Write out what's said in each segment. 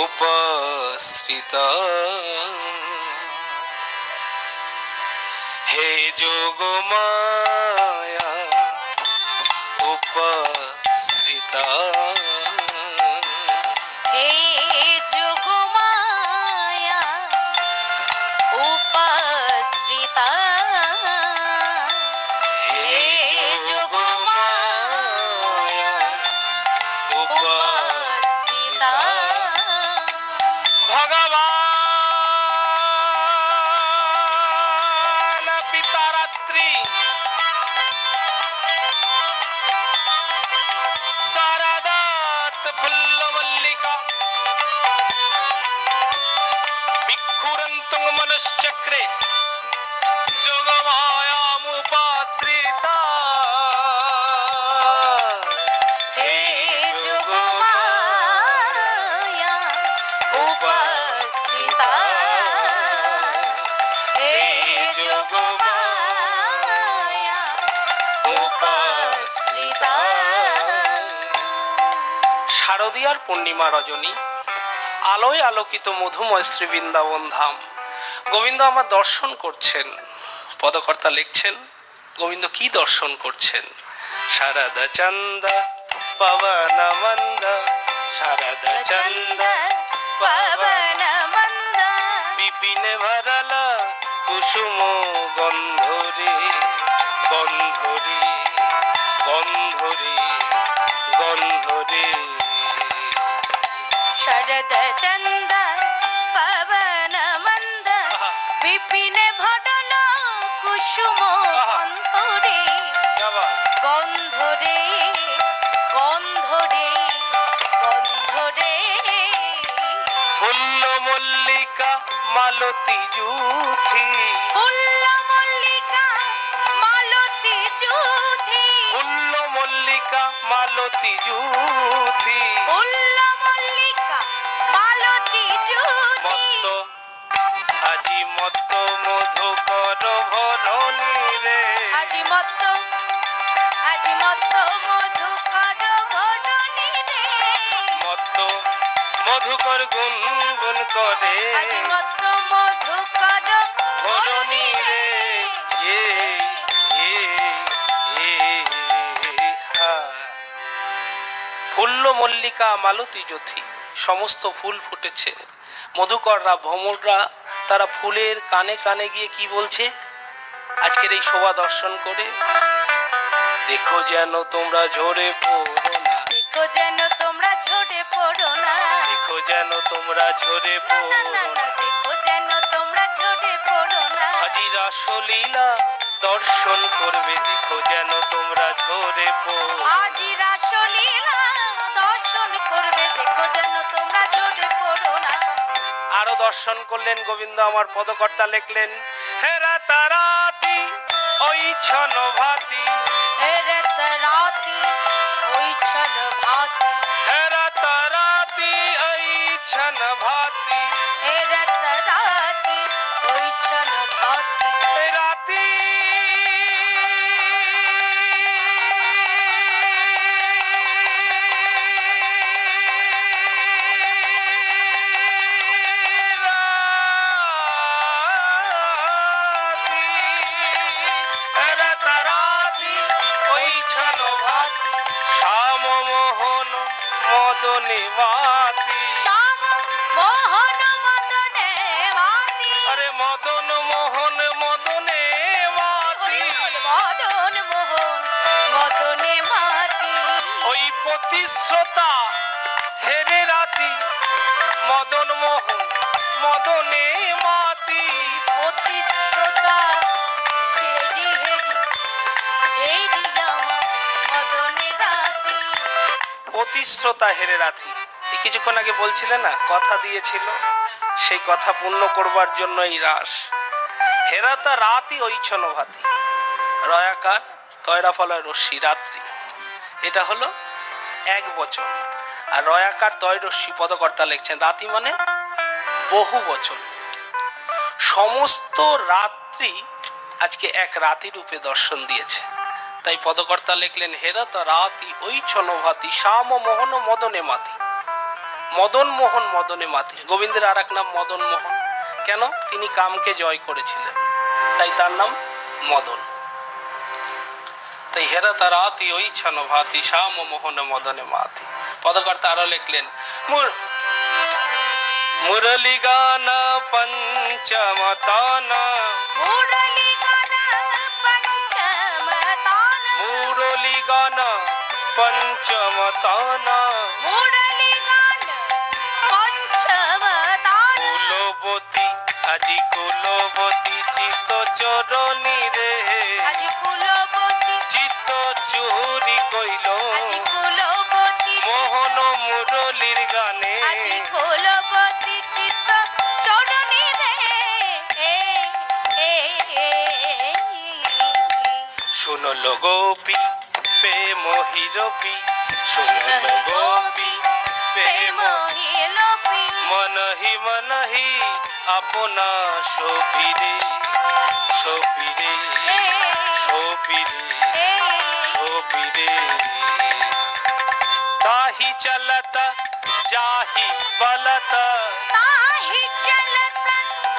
উপস্থিতা হে যোগমায়া উপস্থিতা হে যোগমায়া উপস্থিতা হে যোগমায়া উপস্থিতা ভগবান পিতারাত্রি শারদাত ফুল্ল মল্লিকা বিক্ষুরন্তুং মনশ্চক্রে যোগমায়ামুপাশ্রিতা হে যোগমায়া উপস্থিতা হে যোগমায়া উপস্থিতা শারদীয়ার পূর্ণিমা রজনী, আলোয় আলোকিত মধুময় শ্রী বৃন্দাবন ধাম। গোবিন্দ আমার দর্শন করছেন। পদকর্তা লিখছেন গোবিন্দ কি দর্শন করছেন? শারদ চন্দ পবন মন্দ, শারদ চন্দ পবন মন্দ বিপিনে ভরল কুসুম গন্ধরে গন্ধরে গন্ধরে গন্ধরে শরদ চন্দ পবন মন্দ বিপিন ভটন কুসুম গন্ধরে গন্ধরে গন্ধরে গন্ধরে ফুল্ল মল্লিকা মালতী জুথি, ফুল্ল মল্লিকা মালতী জুথি ফুল্ল মল্লিকা মালতী জুথি ফুল্ল মল্লিকা মালতী জুথি মত্ত আজি মত্ত মধুকর ভরণী রে, আজি মত্ত মধুকর ভরণী রে মত্ত মধুকর গুন গুন করে আজি মত্ত মধুকর ভরণী রে এ এ এ হা। ফুল্ল মল্লিকা মালতী জ্যোতি, সমস্ত ফুল ফুটেছে। মধুকররা ভ্রমররা তারা ফুলের কানে কানে গিয়ে কি বলছে আজকের এই শোভা দর্শন করে? দেখো যেন তোমরা ঝরে পড়ো না, দেখো যেন তোমরা ঝরে পড়ো না দেখো যেন তোমরা ঝরে না, পড়ো না, না, না। দেখো যেন তোমরা ঝরে পড়ো না আজি রাসলীলা দর্শন করবে, দেখো যেন তোমরা ঝরে পড়ো। আজি রাসলীলা দর্শন করবে দেখো যেন তোমরা ঝরে পড়ো না আরো দর্শন করলেন গোবিন্দ আমার পদকর্তা লিখলেন হে রাতারাতি ওই ছন ভাতি, হে রাত রাতি ওই ছল ভাতি হে রাতারাতি ওই ছন ভাতি, হে রাত রাতি ওই ছল ভাতি এই রাতি মদনে মাতি, শ্যাম মোহন মদনে মাতি আরে মদন মোহন মদনে মাতি, মদন মোহন মদনে মাতি ওই প্রতিশ্রোতা হেরে রাতি মদন মোহন মদনে মাতি, প্রতিশ্রোতা হেরি হেরি হেরি আমার মদনে রাতি প্রতিশ্রোতা হেরে রাতি। এই কিছুক্ষণ আগে বলছিলেন না কথা দিয়েছিল, সেই কথা পূর্ণ করবার জন্য এই রাস। হেরাতা রাতি ঐছন ভাতি, রয়াকার তয়রা ফলার রশ্মি রাত্রি, এটা হলো এক বচন। আর রয়াকার তয় রশ্মি পদকর্তা লিখছেন রাতি মানে বহু বচন। সমস্ত রাত্রি আজকে এক রাতি রূপে দর্শন দিয়েছে। তাই পদকর্তা লিখলেন হেরাতা রাতি ঐছন ভাতি শ্যাম মোহন মদনে মাতি। মদন মোহন মদনে মাতি। গোবিন্দের আর এক নাম মদন মোহন। কেন? তিনি কামকে জয় করেছিলেন, তাই তার নাম মদন। তাই হেরা তারাতি ওই ছন ভাতি শ্যাম মোহন মদনে মাতি। পদকর্তা আরো লিখলেন, মুরলী গান পঞ্চমতান, মুরলী গান পঞ্চমতান, মুরলী গান পঞ্চমতান, মুরলী গান পঞ্চমতান। কুলবতী আজি কুলবতী চিত্ত চরণী রে, আজি কুলবতী চিত্ত চুরি কইল আজি কুলবতী, মোহন মুরলীর গানে। আজি কুলবতী চিত্ত চরণী রে। শুনল গোপী প্রেম হিরপি, শুনল গোপী প্রেম মোহিলোপি, মনহি মনহি আপনা সপিরে, সপিরে সপিরে সপিরে। তাহি চলতা যাহি বলতা, তাহি চলত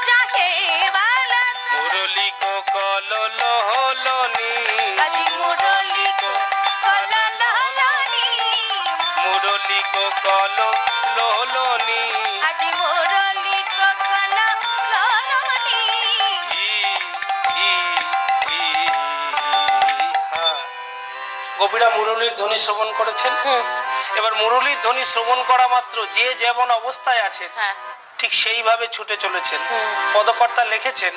যাহে বালত। মুরলী কো কল লোহলনি, আজি মুরলী কো কললনি, মুরলী কো কল লোহলনি। আজি মুরলী কো কললনি। গোপীরা মুরলীর ধ্বনি শ্রবণ করেছেন। এবার মুরলীর ধ্বনি শ্রবণ করা মাত্র যে যেমন অবস্থায় আছেন ঠিক সেইভাবে ছুটে চলেছেন। পদকর্তা লিখেছেন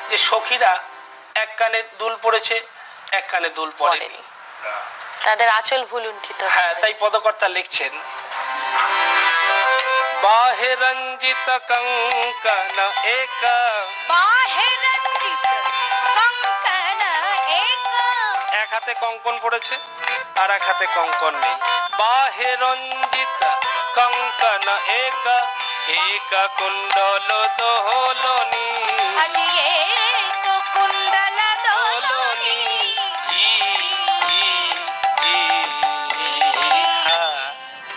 যে সখীরা এক কানে দুল পড়েছে, এক কানে দুল পড়েনি, তাদের আঁচল ভুলুণ্ঠিত। হ্যাঁ, তাই পদকর্তা লিখছেন, বাহে রঞ্জিত কঙ্কন এক, বাহে রঞ্জিত কঙ্কন এক। এক হাতে কঙ্কন পড়েছে আর এক হাতে কঙ্কন নেই। বাহে রঞ্জিত কঙ্কন এক, এক কুণ্ডল দোলনি, আজি এক কুণ্ডল দোলনি।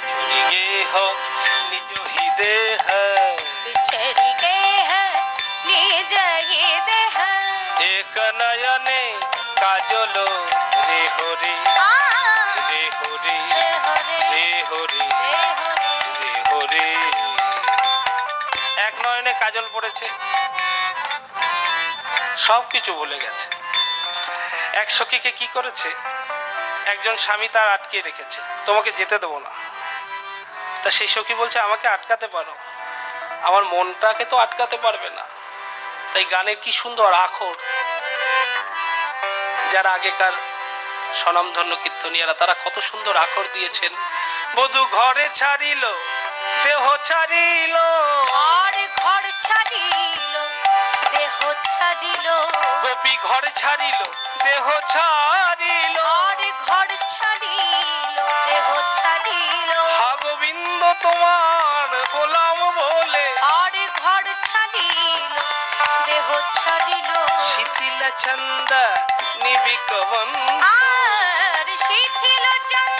ছুরি গে হো নিজ হি দেহ, বিছড়ি গে হ্যাঁ নিজ হি দেহ। এক নয়নে কাজল রে হরি, রে হরি রে হরি রে হরি। এক নয়নে কাজল পড়েছে, সবকিছু ভুলে গেছে। এক সখীকে কি করেছে, একজন স্বামী তার আটকে রেখেছে, তোমাকে যেতে দেবো না। তা সেই সখী বলছে, আমাকে আটকাতে পারো, আমার মনটাকে তো আটকাতে পারবে না। তাই গানের কি সুন্দর আখর, যারা আগেকার স্বনামধন্য কীর্তনীয়ারা তারা কত সুন্দর আখর দিয়েছেন। বধূ ঘরে ছাড়িল দেহ ছাড়িল, আর ঘর ছাড়িল দেহ ছাড়িল, গোপী ঘরে ছাড়িল দেহ ছাড়িল, আর ঘর ছাড়িল দেহ ছাড়িল, হা গোবিন্দ তোমার গোলাম বলে, আর ঘর ছাড়িল দেহ ছাড়িল, শিথিল ছন্দ নিবিক বন্ধ, আর শিথিল চন্দ